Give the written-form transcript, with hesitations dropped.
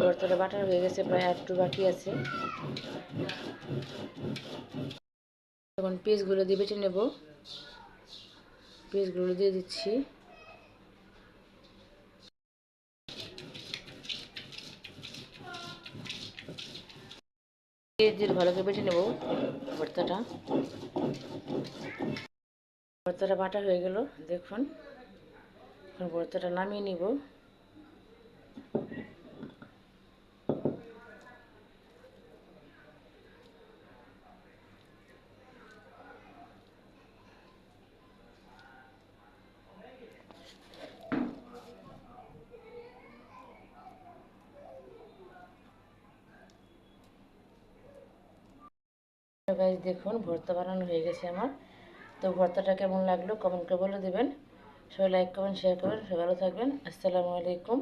ভর্তাটা বাটা হয়ে গেছে, প্রায় আর একটু বাকি আছে। এখন পিসগুলো দিয়ে বেটে নেব। পিসগুলো দিয়ে দিচ্ছি। ভালো করে বেটে নেব ভর্তাটা। ভর্তাটা বাটা হয়ে গেল, দেখুন। এখন ভর্তাটা নামিয়ে নিব। গাইস দেখুন ভর্তা বানানো হয়ে গেছে আমার। তো ভর্তাটা কেমন লাগলো কমেন্ট করে বলে দেবেন। সবাই লাইক করবেন, শেয়ার করবেন। সবাই ভালো থাকবেন। আসসালামু আলাইকুম।